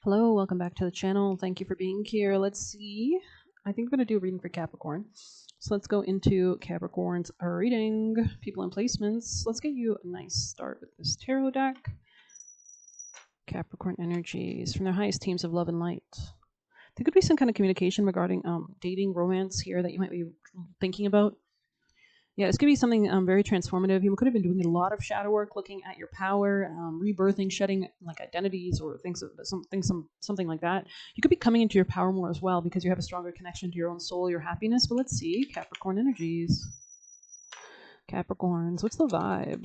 Hello, welcome back to the channel. Thank you for being here. Let's see. I think I'm going to do a reading for Capricorn. So let's go into Capricorn's reading. People and placements. Let's get you a nice start with this tarot deck. Capricorn energies from their highest teams of love and light. There could be some kind of communication regarding dating, romance here that you might be thinking about. Yeah, this could be something very transformative. You could have been doing a lot of shadow work, looking at your power, rebirthing, shedding like identities or something like that. You could be coming into your power more as well because you have a stronger connection to your own soul, your happiness. But let's see, Capricorn energies. Capricorns, what's the vibe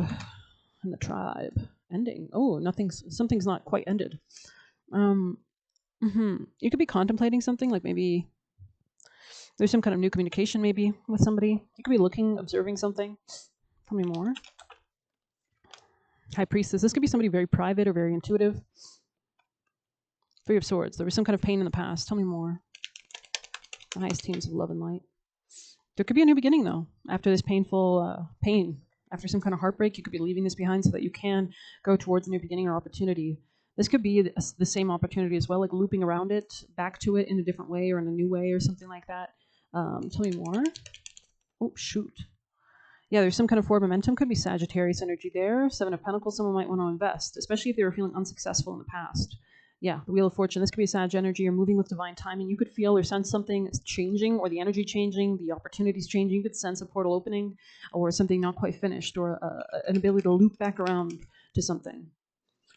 in the tribe? Ending. Oh, something's not quite ended. Um, You could be contemplating something like maybe there's some kind of new communication maybe with somebody. You could be looking, observing something. Tell me more. High Priestess. This could be somebody very private or very intuitive. Three of Swords. There was some kind of pain in the past. Tell me more. The highest teams of love and light. There could be a new beginning, though, after this painful pain. After some kind of heartbreak, you could be leaving this behind so that you can go towards a new beginning or opportunity. This could be the same opportunity as well, like looping around it, back to it in a different way or in a new way or something like that. Tell me more. Oh, shoot. Yeah, there's some kind of forward momentum. Could be Sagittarius energy there. Seven of Pentacles, someone might want to invest, especially if they were feeling unsuccessful in the past. Yeah, the Wheel of Fortune. This could be Sag energy. You're moving with divine timing. You could feel or sense something changing, or the energy changing, the opportunities changing. You could sense a portal opening, or something not quite finished, or an ability to loop back around to something.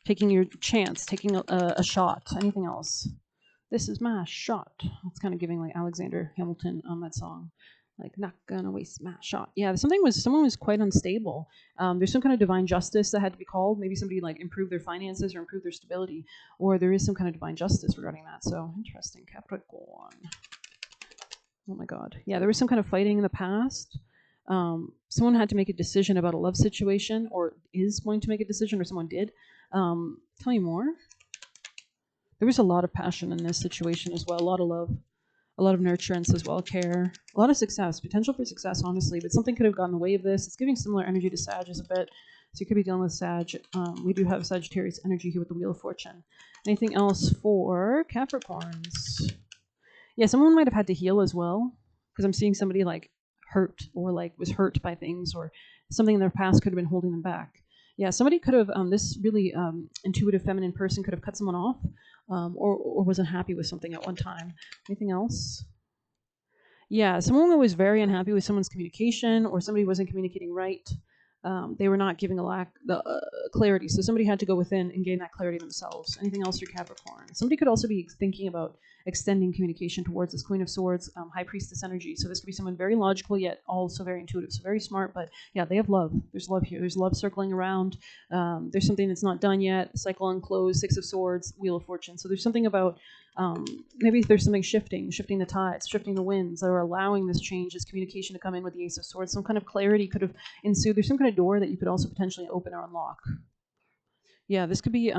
Taking your chance, taking a shot. Anything else? This is my shot. It's kind of giving like Alexander Hamilton on that song. Like, not gonna waste my shot. Yeah, someone was quite unstable. There's some kind of divine justice that had to be called. Maybe somebody like improved their finances or improved their stability, or there is some kind of divine justice regarding that. So interesting, Capricorn. Oh my God. Yeah, there was some kind of fighting in the past. Someone had to make a decision about a love situation, or is going to make a decision, or someone did. Tell me more. There was a lot of passion in this situation as well. A lot of love, a lot of nurturance as well, care, a lot of success, potential for success, honestly, but something could have gotten in the way of this. It's giving similar energy to Sag a bit. So you could be dealing with Sag. We do have Sagittarius energy here with the Wheel of Fortune. Anything else for Capricorns? Yeah, someone might have had to heal as well, because I'm seeing somebody like hurt or like was hurt by things or something in their past could have been holding them back. Yeah, somebody could have, this really intuitive feminine person could have cut someone off, or wasn't happy with something at one time. Anything else? Yeah, someone was very unhappy with someone's communication, or somebody wasn't communicating right. They were not giving a lack the clarity, so somebody had to go within and gain that clarity themselves. Anything else for Capricorn? Somebody could also be thinking about extending communication towards this Queen of Swords, High Priestess energy. So this could be someone very logical yet also very intuitive, so very smart. But yeah, they have love. There's love here. There's love circling around. There's something that's not done yet. Cycle unclosed. Six of Swords, Wheel of Fortune. So there's something about maybe there's something shifting the tides, shifting the winds that are allowing this change, this communication to come in with the Ace of Swords. Some kind of clarity could have ensued. There's some kind of door that you could also potentially open or unlock. Yeah, this could be,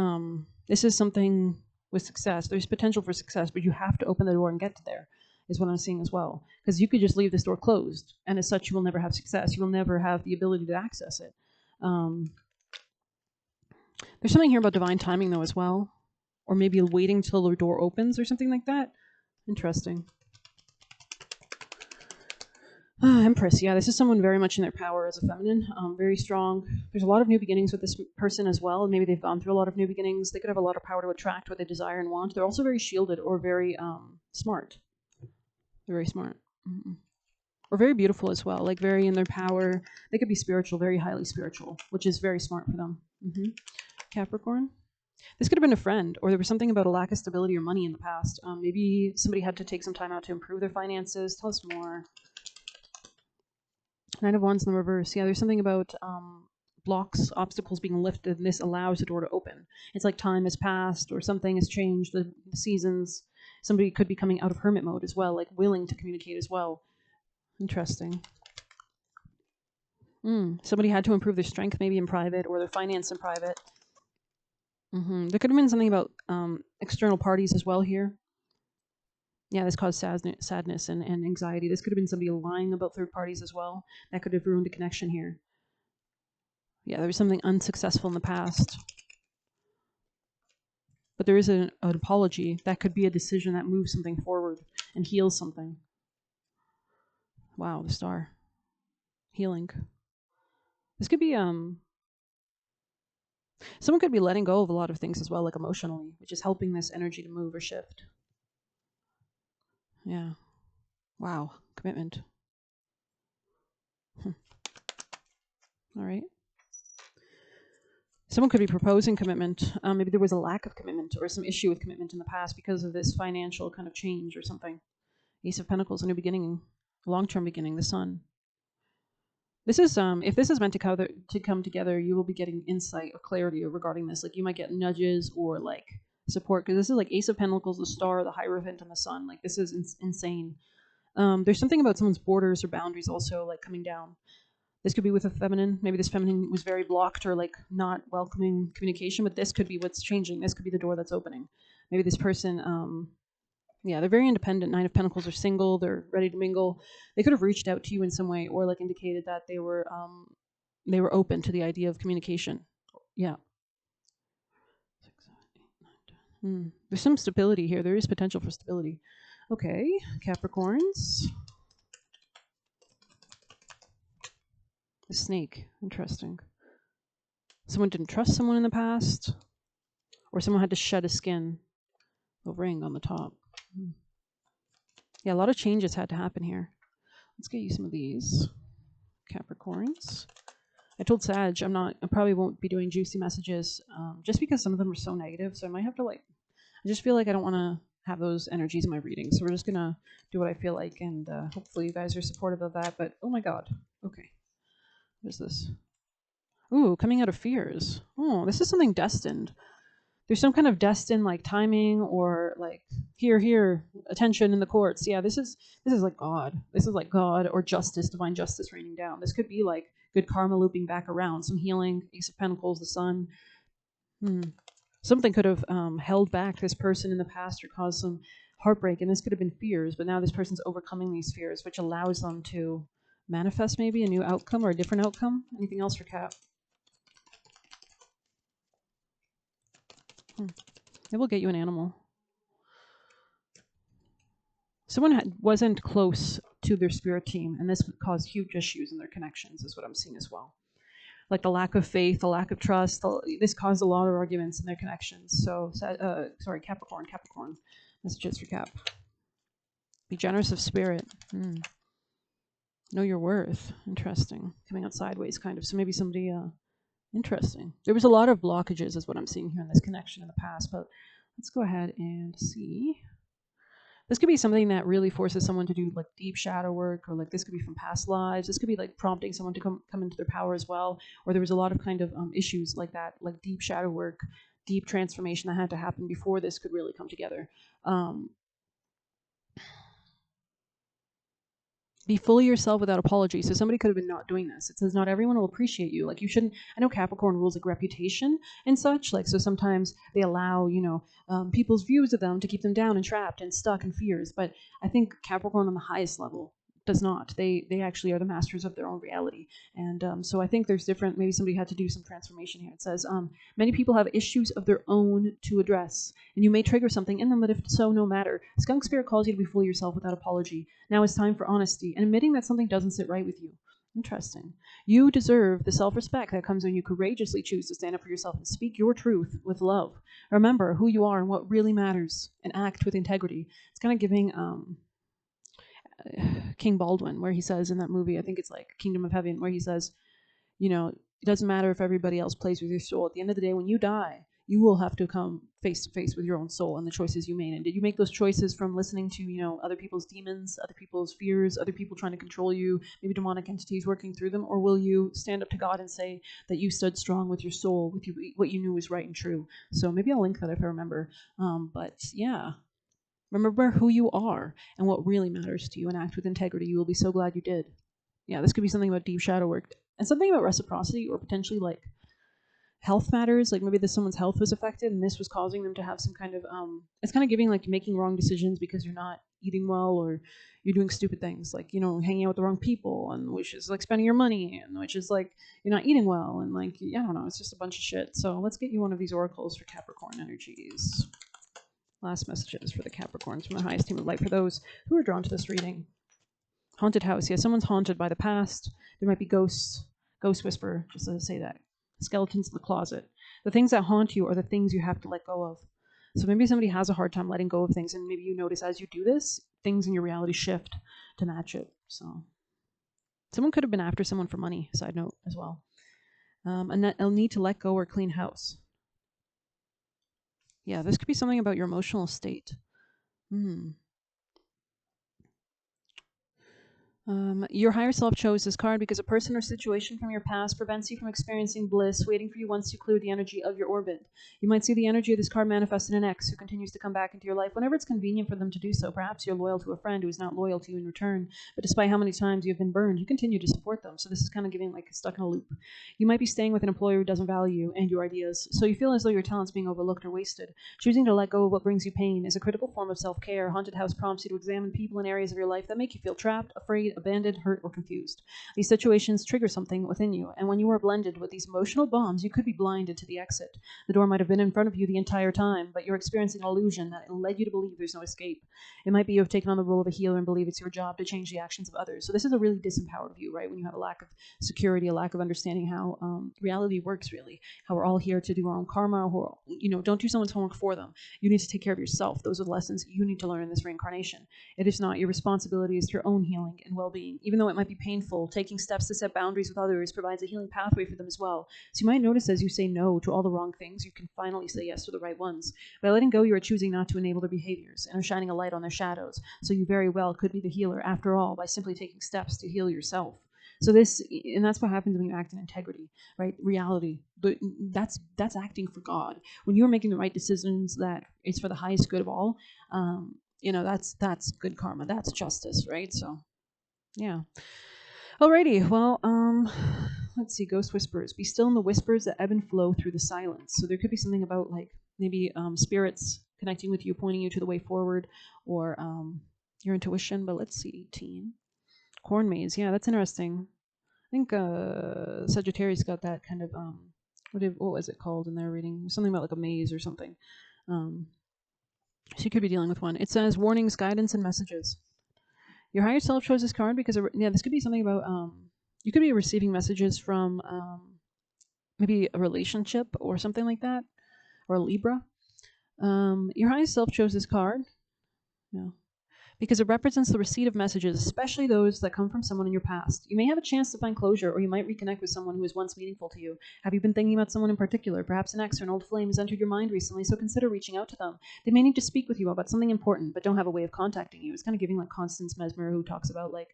this is something with success. There's potential for success, but you have to open the door and get to there, is what I'm seeing as well. Because you could just leave this door closed, and as such, you will never have success. You will never have the ability to access it. There's something here about divine timing, though, as well. Or maybe waiting till the door opens or something like that. Interesting. Empress, yeah, this is someone very much in their power as a feminine, very strong. There's a lot of new beginnings with this person as well. Maybe they've gone through a lot of new beginnings. They could have a lot of power to attract what they desire and want. They're also very shielded or very smart. They're very smart. Or very beautiful as well, like very in their power. They could be spiritual, very highly spiritual, which is very smart for them. Capricorn. This could have been a friend, or there was something about a lack of stability or money in the past. Maybe somebody had to take some time out to improve their finances. Tell us more. Knight of Wands in the reverse. Yeah, there's something about blocks, obstacles being lifted, and this allows the door to open. It's like time has passed or something has changed, the seasons. Somebody could be coming out of hermit mode as well, like willing to communicate as well. Interesting. Somebody had to improve their strength maybe in private, or their finance in private. There could have been something about external parties as well here. Yeah, this caused sadness and anxiety. This could have been somebody lying about third parties as well. That could have ruined a connection here. Yeah, there was something unsuccessful in the past. but there is an apology. That could be a decision that moves something forward and heals something. Wow, the star. Healing. This could be someone could be letting go of a lot of things as well, like emotionally, which is helping this energy to move or shift. Yeah. Wow. Commitment. All right. Someone could be proposing commitment. Maybe there was a lack of commitment or some issue with commitment in the past because of this financial kind of change or something. Ace of Pentacles, a new beginning, long-term beginning, the Sun. This is if this is meant to come together, you will be getting insight or clarity regarding this. Like you might get nudges or like support, because this is like Ace of Pentacles, the Star, the Hierophant, and the Sun. Like this is insane. There's something about someone's borders or boundaries also like coming down. This could be with a feminine. Maybe this feminine was very blocked or like not welcoming communication, but this could be what's changing. This could be the door that's opening. Maybe this person, yeah, they're very independent. Nine of Pentacles, are single. They're ready to mingle. They could have reached out to you in some way or like indicated that they were open to the idea of communication. Yeah. There's some stability here. There is potential for stability. Okay, Capricorns. The snake. Interesting. Someone didn't trust someone in the past, or someone had to shed a skin. A ring on the top. Yeah, a lot of changes had to happen here. Let's get you some of these Capricorns. I told Sag I probably won't be doing juicy messages just because some of them are so negative. So I might have to I just feel like I don't want to have those energies in my reading. So we're just going to do what I feel like. And hopefully you guys are supportive of that. But oh my God. Okay. What is this? Ooh, coming out of fears. Oh, this is something destined. There's some kind of destined like timing or like here, attention in the courts. Yeah, this is like God. This is like God or justice, divine justice raining down. This could be like good karma looping back around, some healing, Ace of Pentacles, the Sun. Something could have held back this person in the past or caused some heartbreak, and this could have been fears, but now this person's overcoming these fears, which allows them to manifest maybe a new outcome or a different outcome. Anything else for Cap? It will get you an animal. Someone wasn't close to their spirit team, and this caused huge issues in their connections, is what I'm seeing as well. Like the lack of faith, the lack of trust, this caused a lot of arguments in their connections. So, sorry, Capricorn. Messages for Cap. Be generous of spirit. Know your worth. Interesting. Coming out sideways, kind of. So maybe somebody, interesting. There was a lot of blockages, is what I'm seeing here in this connection in the past, but let's go ahead and see. This could be something that really forces someone to do like deep shadow work, or like this could be from past lives. This could be like prompting someone to come into their power as well. Or there was a lot of kind of issues like that, like deep shadow work, deep transformation that had to happen before this could really come together. Be fully yourself without apology. So somebody could have been not doing this. It says not everyone will appreciate you. Like you shouldn't. I know Capricorn rules like reputation and such. Like so sometimes they allow people's views of them to keep them down and trapped and stuck in fears. But I think Capricorn on the highest level does not. They actually are the masters of their own reality. And so I think there's different. Maybe somebody had to do some transformation here. It says many people have issues of their own to address, and you may trigger something in them, but if so, no matter. Skunk Spirit calls you to be fully yourself without apology. Now it's time for honesty and admitting that something doesn't sit right with you. Interesting. You deserve the self-respect that comes when you courageously choose to stand up for yourself and speak your truth with love. Remember who you are and what really matters, and act with integrity. It's kind of giving King Baldwin, where he says in that movie, I think it's like Kingdom of Heaven, where he says, it doesn't matter if everybody else plays with your soul. At the end of the day, when you die, you will have to come face to face with your own soul and the choices you made. And did you make those choices from listening to, other people's demons, other people's fears, other people trying to control you, maybe demonic entities working through them? Or will you stand up to God and say that you stood strong with your soul, with what you knew was right and true? So maybe I'll link that if I remember. But yeah. Remember who you are and what really matters to you, and act with integrity. You will be so glad you did. Yeah, this could be something about deep shadow work and something about reciprocity, or potentially like health matters. Like maybe someone's health was affected, and this was causing them to have some kind of it's kind of giving like making wrong decisions because you're not eating well, or you're doing stupid things like, you know, hanging out with the wrong people, and which is like spending your money, and which is like you're not eating well, and like, I don't know, it's just a bunch of shit. So let's get you one of these oracles for Capricorn energies. Last messages for the Capricorns from the highest team of light for those who are drawn to this reading. Haunted house. Yeah, someone's haunted by the past. There might be ghosts, ghost whisper, just to say that. Skeletons in the closet. The things that haunt you are the things you have to let go of. So maybe somebody has a hard time letting go of things, and maybe you notice as you do this, things in your reality shift to match it. So someone could have been after someone for money, side note as well. And they'll need to let go or clean house. Yeah, this could be something about your emotional state. Your higher self chose this card because a person or situation from your past prevents you from experiencing bliss, waiting for you once you clear the energy of your orbit. You might see the energy of this card manifest in an ex who continues to come back into your life whenever it's convenient for them to do so. Perhaps you're loyal to a friend who is not loyal to you in return, but despite how many times you've been burned, you continue to support them. So this is kind of giving like stuck in a loop. You might be staying with an employer who doesn't value you and your ideas, so you feel as though your talent's being overlooked or wasted. Choosing to let go of what brings you pain is a critical form of self-care. Haunted house prompts you to examine people and areas of your life that make you feel trapped, afraid, abandoned, hurt, or confused. These situations trigger something within you, and when you are blended with these emotional bombs, you could be blinded to the exit. The door might have been in front of you the entire time, but you're experiencing an illusion that led you to believe there's no escape. It might be you have taken on the role of a healer and believe it's your job to change the actions of others. So this is a really disempowered view, right? When you have a lack of security, a lack of understanding how reality works, really, how we're all here to do our own karma, or, you know, don't do someone's homework for them. You need to take care of yourself. Those are the lessons you need to learn in this reincarnation. It is not your responsibility, it's your own healing and well-being. Even though it might be painful, taking steps to set boundaries with others provides a healing pathway for them as well. So you might notice as you say no to all the wrong things, you can finally say yes to the right ones. By letting go, you are choosing not to enable their behaviors and are shining a light on their shadows. So you very well could be the healer after all by simply taking steps to heal yourself. So this, and that's what happens when you act in integrity, right? Reality, but that's acting for God. When you're making the right decisions, that it's for the highest good of all. You know, that's good karma. That's justice, right? So, yeah. Alrighty, well, let's see, ghost whispers. Be still in the whispers that ebb and flow through the silence. So there could be something about like maybe spirits connecting with you, pointing you to the way forward, or your intuition. But let's see, 18. Corn maze, yeah, that's interesting. I think Sagittarius got that kind of what was it called in their reading? Something about like a maze or something. So you could be dealing with one. It says warnings, guidance, and messages. Your higher self chose this card because this could be something about you could be receiving messages from maybe a relationship or something like that, or a Libra. Your higher self chose this card. Yeah. Because it represents the receipt of messages, especially those that come from someone in your past. You may have a chance to find closure, or you might reconnect with someone who was once meaningful to you. Have you been thinking about someone in particular? Perhaps an ex or an old flame has entered your mind recently, so consider reaching out to them. They may need to speak with you about something important, but don't have a way of contacting you. It's kind of giving like Constance Mesmer, who talks about like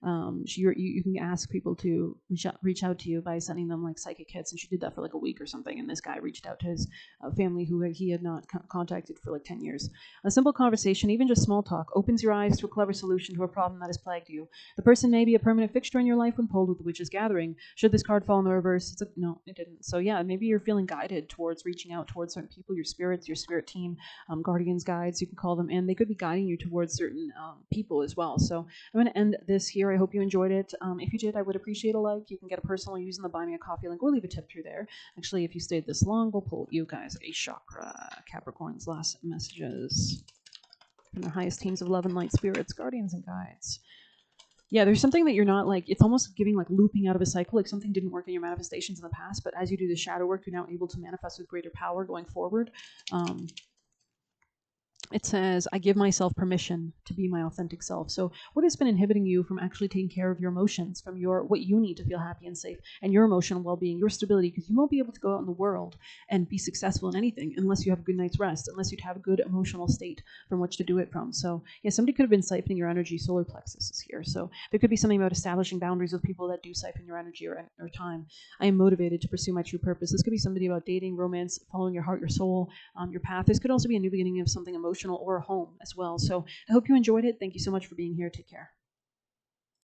you can ask people to reach out to you by sending them like psychic hits, and she did that for like a week or something, and this guy reached out to his family who he had not contacted for like 10 years. A simple conversation, even just small talk, opens your eyes to a clever solution to a problem that has plagued you. The person may be a permanent fixture in your life when pulled with the witch's gathering. Should this card fall in the reverse, no, it didn't. So yeah, maybe you're feeling guided towards reaching out towards certain people, your spirits, your spirit team, guardians, guides, you can call them, and they could be guiding you towards certain people as well. So I'm going to end this here. I hope you enjoyed it. If you did, I would appreciate a like. You can get a personal using the Buy Me a Coffee link, or leave a tip through there. Actually, if you stayed this long, we'll pull you guys a chakra. Capricorn's last messages from the highest teams of love and light, spirits, guardians, and guides. Yeah, there's something that you're not like, it's almost giving like looping out of a cycle, like something didn't work in your manifestations in the past, but as you do the shadow work, you're now able to manifest with greater power going forward. It says, I give myself permission to be my authentic self. So what has been inhibiting you from actually taking care of your emotions, from what you need to feel happy and safe, and your emotional well-being, your stability, because you won't be able to go out in the world and be successful in anything unless you have a good night's rest, unless you'd have a good emotional state from which to do it from. So yeah, somebody could have been siphoning your energy. Solar plexus is here. So there could be something about establishing boundaries with people that do siphon your energy or time. I am motivated to pursue my true purpose. This could be somebody about dating, romance, following your heart, your soul, your path. This could also be a new beginning of something emotional or a home as well. So I hope you enjoyed it. Thank you so much for being here. Take care.